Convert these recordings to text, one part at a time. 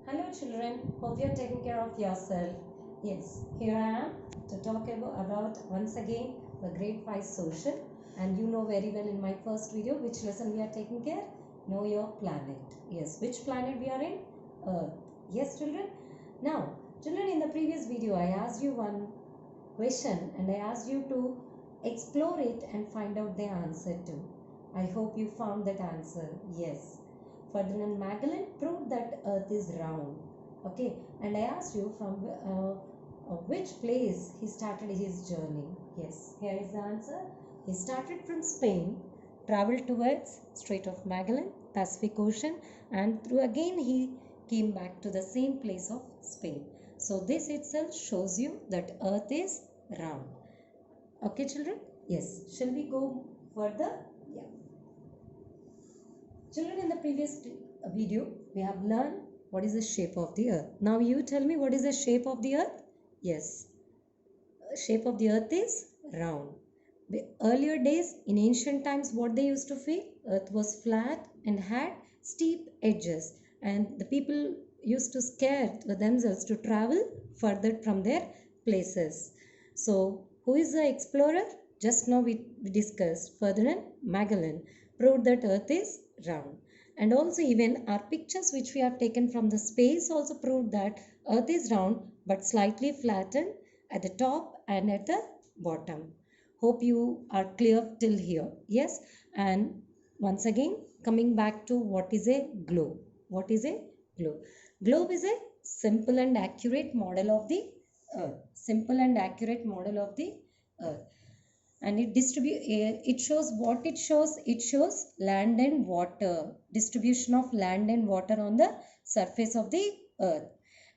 Hello children, hope you are taking care of yourself. Yes, here I am to talk about once again the grade 5 social, and you know very well in my first video which lesson we are taking care. Know your planet. Yes, which planet we are in? Earth. Yes children. Now children, in the previous video I asked you one question and I asked you to explore it and find out the answer too. I hope you found that answer. Yes. Ferdinand Magellan proved that Earth is round. Okay, and I asked you from which place he started his journey. Yes, here is the answer. He started from Spain, traveled towards Strait of Magellan, Pacific Ocean, and through again he came back to the same place of Spain. So this itself shows you that Earth is round. Okay, children? Yes. Shall we go further? Yeah. Children, in the previous video, we have learned what is the shape of the earth. Now you tell me, what is the shape of the earth? Yes, shape of the earth is round. The earlier days, in ancient times, what they used to feel? Earth was flat and had steep edges, and the people used to scare themselves to travel further from their places. So, who is the explorer? Just now we discussed Ferdinand Magellan proved that Earth is round. And also even our pictures which we have taken from the space also proved that Earth is round but slightly flattened at the top and at the bottom. Hope you are clear till here. Yes. And once again, coming back to what is a globe. What is a globe? Globe is a simple and accurate model of the earth. Simple and accurate model of the earth. And it shows what it shows land and water, distribution of land and water on the surface of the earth.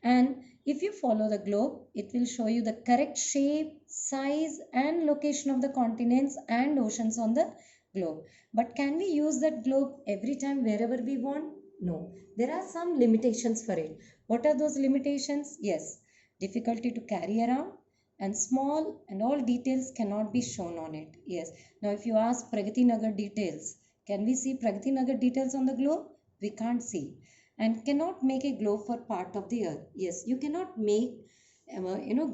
And if you follow the globe, it will show you the correct shape, size and location of the continents and oceans on the globe. But can we use that globe every time wherever we want? No, there are some limitations for it. What are those limitations? Yes, difficulty to carry around, and small and all details cannot be shown on it. Yes. Now if you ask Pragati Nagar details, can we see Pragati Nagar details on the globe? We can't see. And cannot make a globe for part of the earth. Yes, you cannot make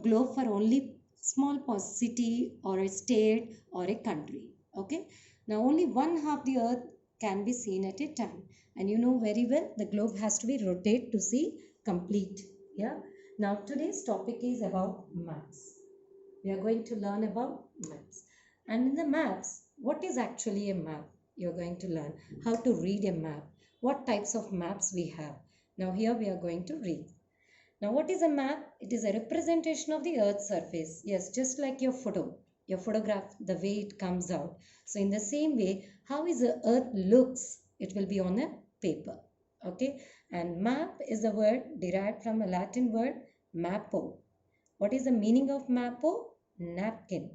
globe for only small city or a state or a country. Okay. Now only one half the earth can be seen at a time. And you know very well the globe has to be rotated to see complete. Yeah. Now today's topic is about maps. We are going to learn about maps. And in the maps, what is actually a map? You're going to learn how to read a map, what types of maps we have. Now here we are going to read. Now what is a map? It is a representation of the earth's surface. Yes, just like your photo, your photograph, the way it comes out. So in the same way, how is the earth looks, it will be on a paper. Okay. And map is a word derived from a Latin word mappo. What is the meaning of mappo? Napkin.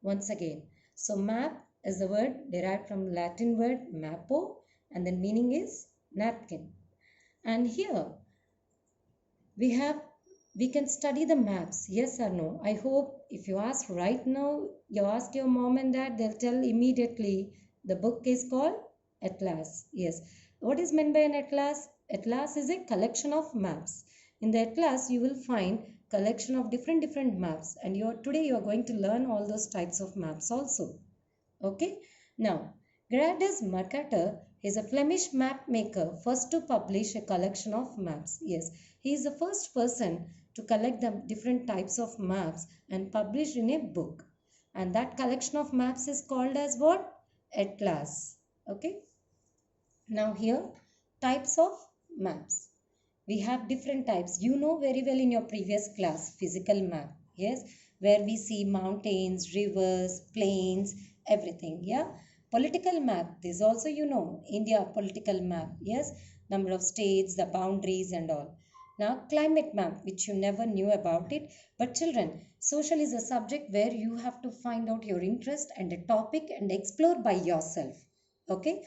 Once again. So map is the word derived from Latin word mappo, and the meaning is napkin. And here we can study the maps. Yes or no? I hope if you ask right now, you ask your mom and dad, they'll tell immediately the book is called Atlas. Yes. What is meant by an atlas? Atlas is a collection of maps. In the atlas, you will find collection of different maps, and today you are going to learn all those types of maps also. Okay. Now, Gerardus Mercator is a Flemish map maker, first to publish a collection of maps. Yes, he is the first person to collect the different types of maps and published in a book. And that collection of maps is called as what? Atlas. Okay. Now here, types of maps. We have different types. You know very well in your previous class, physical map. Yes, where we see mountains, rivers, plains, everything. Yeah. Political map. This also you know, India political map. Yes, number of states, the boundaries and all. Now climate map, which you never knew about it. But children, social is a subject where you have to find out your interest and a topic and explore by yourself. Okay.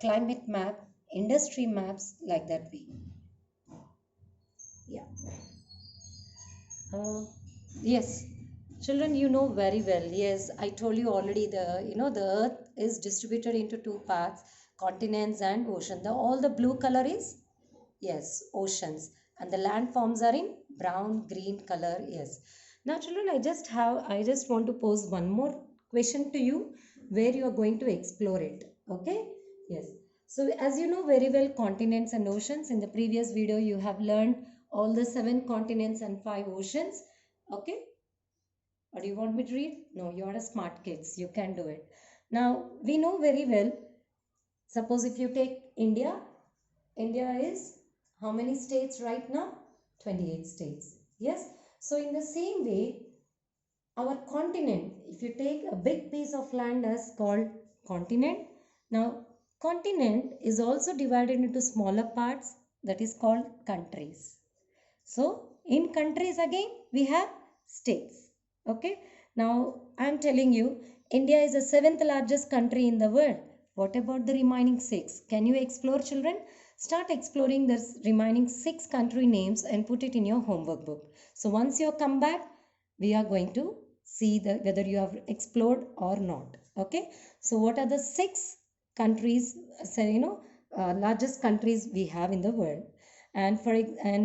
Climate map, industry maps, like that way. Yeah. Yes, children, you know very well. Yes, I told you already. The Earth is distributed into two parts: continents and ocean. All the blue color is, yes, oceans. and the landforms are in brown, green color. Yes. Now children, I just want to pose one more question to you where you are going to explore it. Okay? Yes. So as you know very well, continents and oceans, in the previous video you have learned all the 7 continents and 5 oceans. Okay? Or do you want me to read? No, you are a smart kids. You can do it. Now, we know very well, suppose if you take India, India is how many states right now? 28 states. Yes. So in the same way, our continent, if you take a big piece of land as called continent, now continent is also divided into smaller parts, that is called countries. So in countries again we have states. Okay. Now I am telling you, India is the 7th largest country in the world. What about the remaining 6? Can you explore, children? Start exploring the remaining 6 country names and put it in your homework book. So once you come back, we are going to see whether you have explored or not. Okay. So what are the 6 countries, largest countries we have in the world? And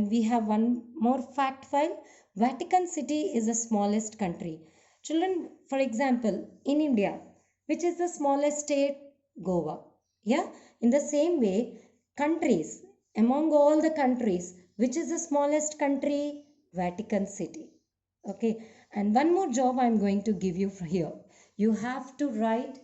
we have one more fact file. Vatican City is the smallest country. Children, for example, in India, which is the smallest state? Goa. Yeah. In the same way, countries, among all the countries, which is the smallest country? Vatican City. Okay. And one more job I am going to give you here. You have to write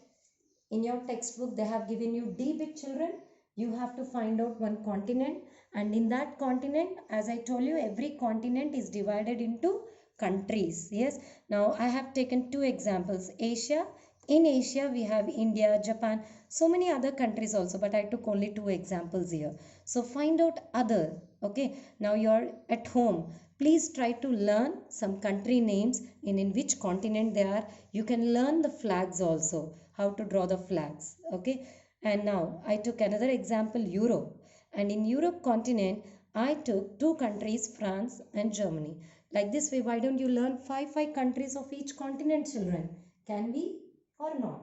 in your textbook. They have given you D bit, children. You have to find out one continent, and in that continent, as I told you, every continent is divided into countries. Yes. Now I have taken 2 examples. Asia. In Asia we have India, Japan, so many other countries also, but I took only 2 examples here. So find out other. Okay. Now you are at home. Please try to learn some country names in which continent they are. You can learn the flags also, how to draw the flags. Okay. And now I took another example, Europe. And in Europe continent, I took 2 countries, France and Germany. Like this way, why don't you learn 5 countries of each continent, children? Can we or not?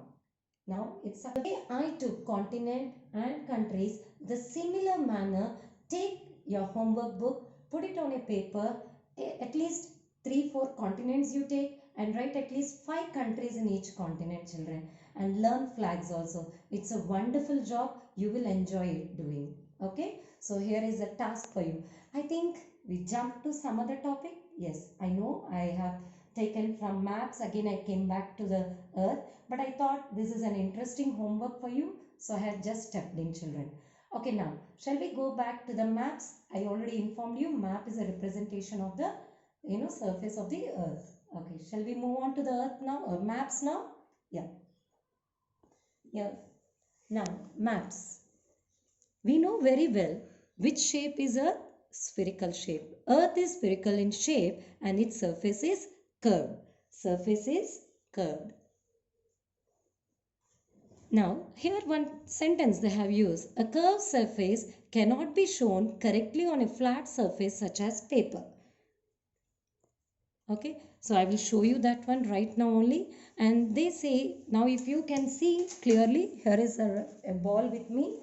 Now it's okay. I took continent and countries the similar manner. Take your homework book, put it on a paper, at least 3-4 continents you take, and write at least 5 countries in each continent, children, and learn flags also. It's a wonderful job. You will enjoy it doing. Okay. So here is a task for you. I think we jump to some other topic. Yes, I know I have taken from maps. Again, I came back to the earth. But I thought this is an interesting homework for you. So I had just stepped in, children. Okay, now, shall we go back to the maps? I already informed you, map is a representation of the, surface of the earth. Okay, shall we move on to the earth now, or maps now? Yeah. Yeah. Now, maps. We know very well which shape is a spherical shape. Earth is spherical in shape and its surface is curved. Surface is curved. Now, here one sentence they have used. A curved surface cannot be shown correctly on a flat surface such as paper. Okay, so I will show you that one right now only. And they say, now if you can see clearly, here is a ball with me.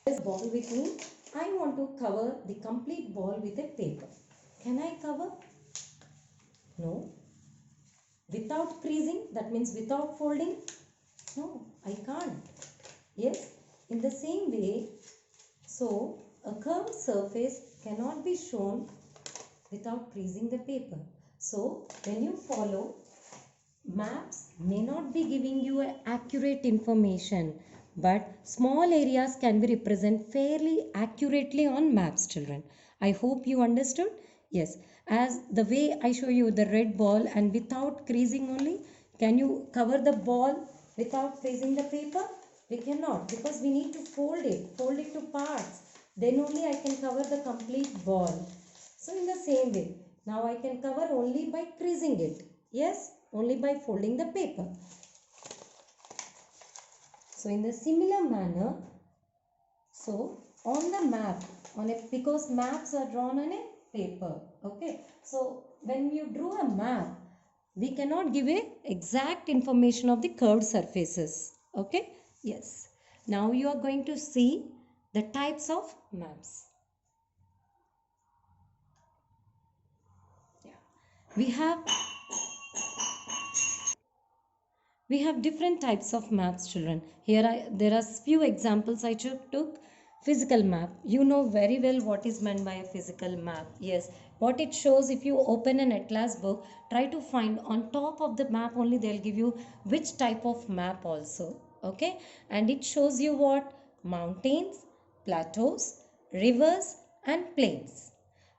This ball with me. I want to cover the complete ball with a paper. Can I cover? No. Without creasing, that means without folding? No, I can't. Yes, in the same way, so a curved surface cannot be shown without creasing the paper. So when you follow, maps may not be giving you accurate information, but small areas can be represented fairly accurately on maps, children. I hope you understood. Yes, as the way I show you the red ball and without creasing only, can you cover the ball without creasing the paper? We cannot, because we need to fold it to parts. Then only I can cover the complete ball. So in the same way, now I can cover only by creasing it. Yes, only by folding the paper. So in the similar manner, so on the map, because maps are drawn on a paper. Okay. So when you drew a map, we cannot give a exact information of the curved surfaces. Okay, yes. Now you are going to see the types of maps. Yeah. We have different types of maps, children. There are few examples I took. Physical map. You know very well what is meant by a physical map. Yes, what it shows, if you open an atlas book, try to find on top of the map only, they'll give you which type of map also. Okay, and it shows you what? Mountains, plateaus, rivers, and plains.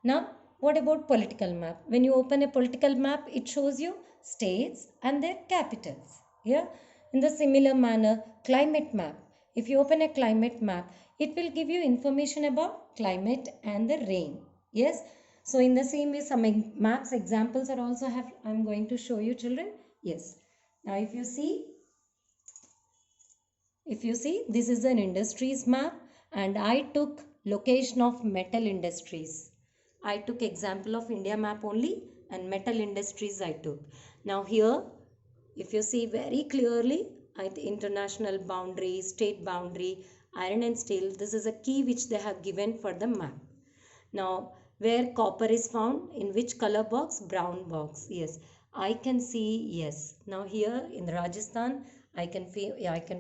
Now, what about political map? When you open a political map, it shows you states and their capitals. Yeah. In the similar manner, climate map. If you open a climate map, it will give you information about climate and the rain. Yes. So in the same way, some maps examples are also have. I'm going to show you, children. Yes. Now, if you see, this is an industries map, and I took location of metal industries. I took example of India map only, and metal industries I took. Now here, if you see very clearly, international boundary, state boundary, iron and steel, this is a key which they have given for the map. Now, where copper is found, in which color box? Brown box. Yes, I can see. Yes. Now here in Rajasthan, I can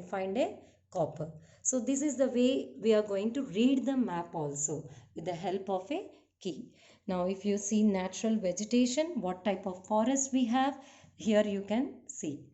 find a copper. So this is the way we are going to read the map also with the help of a key. Now, if you see natural vegetation, what type of forest we have, here you can see.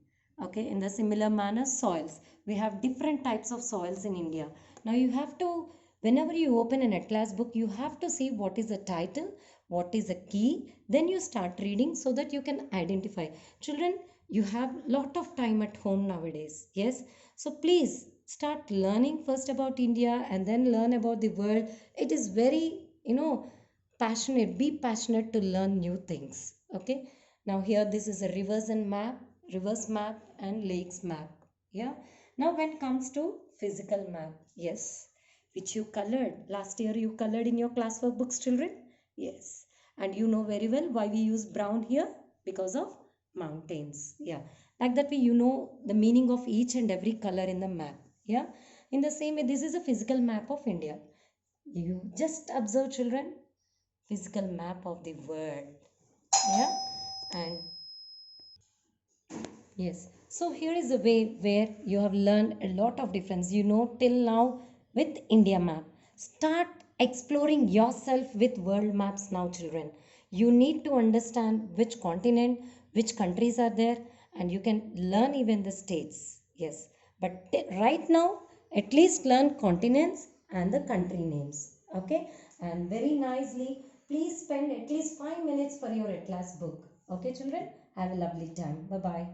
Okay, in the similar manner, soils. We have different types of soils in India. Now you have to, whenever you open an atlas book, you have to see what is the title, what is the key, then you start reading so that you can identify. Children, you have lot of time at home nowadays. Yes, so please start learning first about India and then learn about the world. It is very, passionate. Be passionate to learn new things. Okay, now here this is a rivers map and lakes map. Yeah. Now when it comes to physical map, yes, which you colored last year, you colored in your classwork books, children. Yes, and you know very well why we use brown here, because of mountains. Yeah, like that way you know the meaning of each and every color in the map. Yeah, in the same way, this is a physical map of India. You just observe, children, physical map of the world. Yeah, and yes. So here is a way where you have learned a lot of difference. You know till now with India map. Start exploring yourself with world maps now, children. You need to understand which continent, which countries are there, and you can learn even the states. Yes. But right now, at least learn continents and the country names. Okay. And very nicely, please spend at least 5 minutes for your atlas book. Okay, children? Have a lovely time. Bye bye.